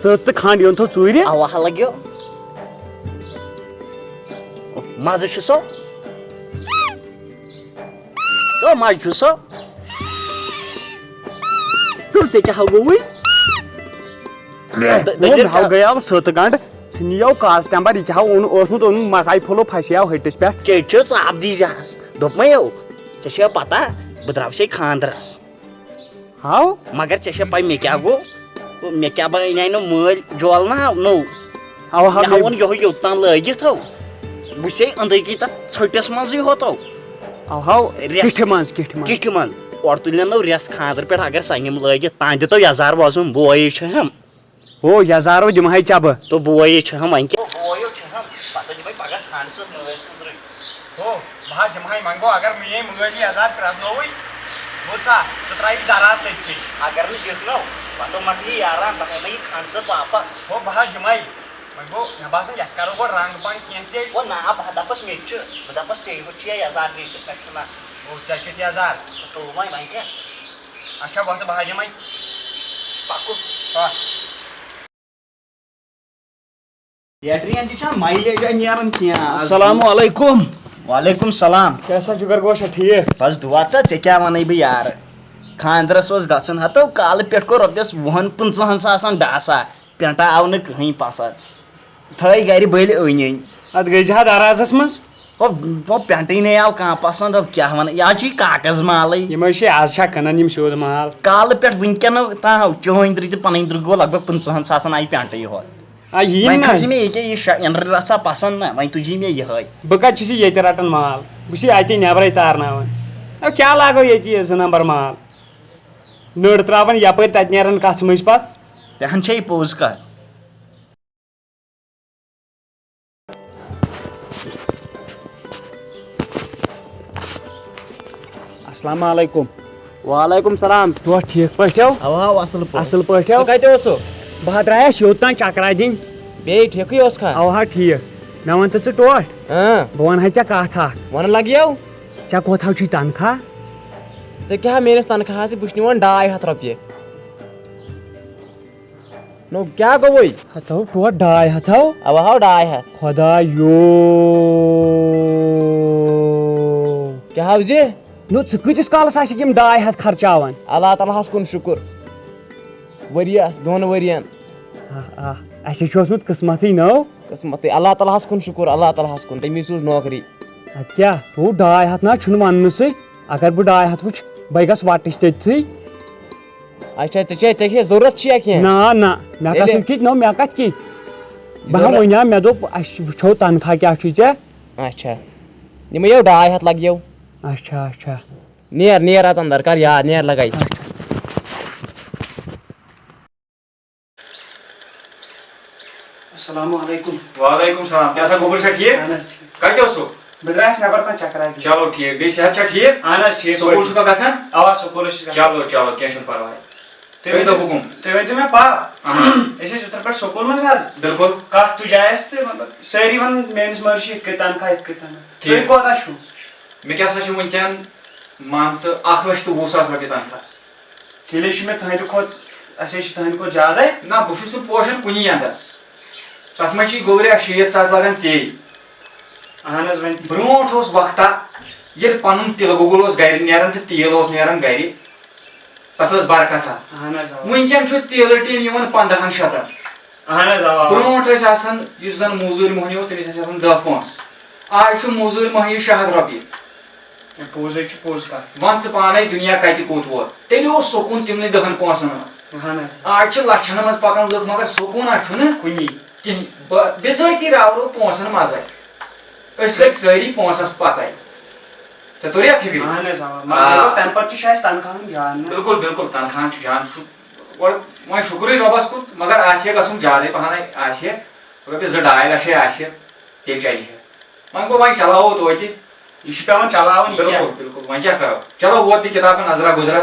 ست تو کھنڈ یون تھو ژوٗرِ اوا لگیو مزٕ چھُ سو مزٕ چھُ سو ژےٚ کیٛاہ ہا گوٚوُے مےٚ ہا گٔیاو ست گنٛڈ ژٕ نِیو کاغذ ٹمبر یہِ کیٛاہ اوسمُت اوٚنمُت مکاے پھوٚلو پھسیو ہٹِس پٮ۪ٹھ کیٛاہ چھُ ژاپ دیٖزِہس دوٚپمَے ژےٚ چھےٚ پتہ بہٕ درٛاوسے خاندرس ہاو مگر ژےٚ چھےٚ پاے مےٚ کیٛاہ گوٚو مےٚ کیٛاہ اَنے نہٕ مٲلۍ جول نہ نوٚو اوا مےٚ ہاوُن یِہوے یوٚتام لٲگِتھ ہو بہٕ چھسے أنٛدٕرۍ تتھ ژھٔٹِس منٛزٕے ہوتو اہو کِٹھِ منٛز کِٹھِ منٛز اورٕ تُلن نو رٮ۪س خاندرٕ پٮ۪ٹھ اگر سنِم لٲگِتھ تانۍ دِتو یزار وۄزُم بویے چھُہم ہو یزارو دِمہے ژےٚ بہٕ تو بویے چھُہم وۄنۍ کیٛاہ بویو چھُہم پتہٕ دِمے پگاہ کھنڈ سۭتۍ مٲلۍ سٕنٛزرٕے ہو بہٕ حظ دِمہے وۄنۍ گوٚو اگر میٲنۍ مٲلۍ یزار پرٛزنووٕے بوٗزتھا ژٕ ترٛایہِ دراز تٔتھی اگر نہٕ دِتھ نو پتہٕ مۄکلی یاران بہٕ ہٮ۪مے یہِ کھنڈ سۭتۍ واپس ہو بہٕ حظ دِمے وۄنۍ گوٚو مےٚ باسان یتھ کرو گۄڈٕ رنٛگ پنٛگ کینٛہہ تیٚلہِ او نا بہٕ دپس مےٚ تہِ چھُ بہٕ دپس ژےٚ ہوٚت چھُ یزار ریٖتِس پٮ۪ٹھ چھُنہ ہو ژےٚ کیُتھ یزار تُل وۄنۍ وۄنۍ کیٛاہ اچھا وۄتھ بہٕ حظ دِمے پکُن آ بیٹرین تہِ چھنہٕ مایلیج نیران کینٛہہ السلام علیکم وعلیکم السلام کیسا جُگر گوشا ٹھیٖک بس دُعا تہٕ ژےٚ کیٛاہ وَنَے بہٕ یارٕ خاندرس اوس گژھُن ہتو کالہٕ پٮ۪ٹھ کوٚر رۄپیس 20-50 ساسن ڈاسا پٮ۪نٹا آو نہٕ کٕہٕنۍ پسنٛد تھٲے گرِ بٔلۍ أنۍ اتھ گٔے زِ درازس منٛز وہ پٮ۪نٹٕے نَے آو کانٛہہ پسنٛد کیٛاہ وَنہٕ یہِ حظ چھُ یہِ کاغذ مالٕے یِم حظ چھِ آز چھا کٕنان یِم سیوٚد مال کالہٕ پٮ۪ٹھ وٕنکٮ۪ن تام چٲنٛدرِ تہِ پنٕنۍ درٕ گوٚو لگ بگ 50 ساسن آیہِ پٮ۪نٹٕے یوت یی وۄنۍ نہ کھژِ مےٚ ییٚکیٛاہ یہِ اِنر رژھا پسنٛد نہ وۄنۍ تُجی مےٚ یِہٕے بہٕ کتہِ چھُس ییٚتہِ رٹان مال بہٕ چھُس اتی نٮ۪برے تارناوان کیٛاہ لاگو ییٚتہِ 2 نمبر مال نٔر تراوان یپٲرۍ تتہِ نیران کتھ مٔنٛزۍ پتہٕ تہِ ہن چھے یہِ پوٚز کتھ السلام علیکم وعلیکم سلام دۄہ ٹھیٖک پٲٹھۍ اوا اصل اصل پٲٹھۍ کتہِ اوسو بہٕ حظ درٛایس یوٚت تام چکرا دِنۍ بیٚیہِ ٹھیکٕے اوس کھا اوا ٹھیٖک مےٚ وَن تہٕ ژٕ ٹوٹھ بہٕ وَنہٕ ژےٚ کتھ اکھ ون لگیو ژےٚ کوتاہ چھُے تنخواہ ژےٚ کیٛاہ میٲنِس تنخواہس بہٕ چھُس نِوان 200 رۄپیہِ نو کیٛاہ گوٚوُے ہتو ٹوٹھ 200 اوا ہاو 200 خۄدایو کیٛاہ حافظِ نو ژٕ کۭتِس کالس آسکھ یِم 200 خرچاوان اللہ تعالیٰ ہس کُن شُکُر ؤرِیس 2 ؤرین اَسے چھُ اوسمُت قٕسمتھٕے نٔو قٕسمتٕے اللہ تعالیٰ ہس کُن شُکُر اللہ تعالیٰ ہس کُن تٔمی سوٗز نوکری ادٕ کیٛاہ گوٚو 200 نہ چھُنہٕ وننہٕ سۭتۍ اگر بہٕ 200 وٕچھ بہٕ گژھٕ وٹٕچ تٔتھٕے اچھا ژےٚ ضروٗرت چھِیا کینٛہہ نہ نہ مےٚ کتھ کِتھ نو مےٚ کتھ کِتھ بہٕ ہا وَنیٛاو مےٚ دوٚپ اَسہِ وٕچھو تنخواہ کیٛاہ چھُے ژےٚ اچھا یِمَے 200 لگیو اچھا اچھا نیر اژ اندر کر یاد نیر لگائی السلام علیکم وعلیکم السلام کیٛاہ سا گوٚبُر چھا ٹھیٖک اہن حظ ٹھیٖک کتہِ اوسو بہٕ درٛایس نٮ۪بر تام چکرا دِنۍ چلو ٹھیٖک بیٚیہِ صحت چھا ٹھیٖک اہن حظ ٹھیٖک سکوٗل چھُکھا گژھان اوا سکوٗلس چھُ چلو چلو کینٛہہ چھُنہٕ پرواے کٔرۍتو حُکُم تُہۍ ؤنۍتو مےٚ پاپہٕ أسۍ ٲسۍ اوترٕ پٮ۪ٹھ سکوٗل منٛز حظ بِلکُل کتھ تُجے اَسہِ تہٕ مطلب سٲری ونان میٲنِس مٲلِس چھِ یِتھ کٔنۍ تنخواہ یِتھ کٔنۍ تنخواہ تُہۍ کوتاہ چھُو مےٚ کیٛاہ سا چھُ وٕنکٮ۪ن مان ژٕ 1,20,000 رۄپیہِ تنخواہ تیٚلہِ چھُ مےٚ تُہنٛدِ کھۄتہٕ اَسے چھُ تُہنٛدِ کھۄتہٕ زیادَے نہ بہٕ چھُس نہٕ پوشان کُنی اندس تتھ منٛز چھی گوٚبریا 60,000 لگان ژےٚ اہن حظ وۄنۍ برونٛٹھ اوس وقتا ییٚلہِ پنُن تِلہٕ گۄگُل اوس گرِ نیران تہٕ تیٖل اوس نیران گرِ تتھ ٲس برکتھا اہن حظ وٕنکٮ۪ن چھُ تیٖلہٕ ٹیٖن یِوان 15 شیٚتن اہن حظ اوا برونٛٹھ ٲسۍ آسان یُس زن موٚزوٗرۍ موٚہنیو اوس تٔمِس ٲسۍ آسان 10 پونٛسہٕ آز چھُ موٚزوٗرۍ موٚہنی 600 رۄپیہِ پوٚز حظ چھُ پوٚز کتھ وَن ژٕ پانے دُنیا کتہِ کوٚت ووت تیٚلہِ اوس سکوٗن تِمنٕے 10 پونٛسن منٛز اہن حظ آز چھِ لچھن منٛز پکان لُکھ مگر سکوٗنا چھُنہٕ کُنی کِہینۍ بِذٲتی راورو پونٛسن منٛزے أسۍ لٔگۍ سٲری پونٛسس پتے ژےٚ توٚریا فِکرِ اہن حظ اوا مگر تمہِ پتہٕ تہِ چھُ اَسہِ تنخواہن جان نہ بِلکُل بِلکُل تنخواہن چھُ جان چھُ گۄڈٕ وۄنۍ شُکرٕے رۄبس کُن مگر آسہِ ہے گژھُن زیادے پہنٕے آسہِ ہے رۄپیہِ 2-2 لچھ آسہِ ہے تیٚلہِ چلہِ ہے وۄنۍ گوٚو وۄنۍ چلاوو توتہِ یہ چھُ پیوان چلاوُن بالکل بالکل وۄنۍ کیٛاہ کرو چلو ووت تہِ کتاب نظرا گُزرا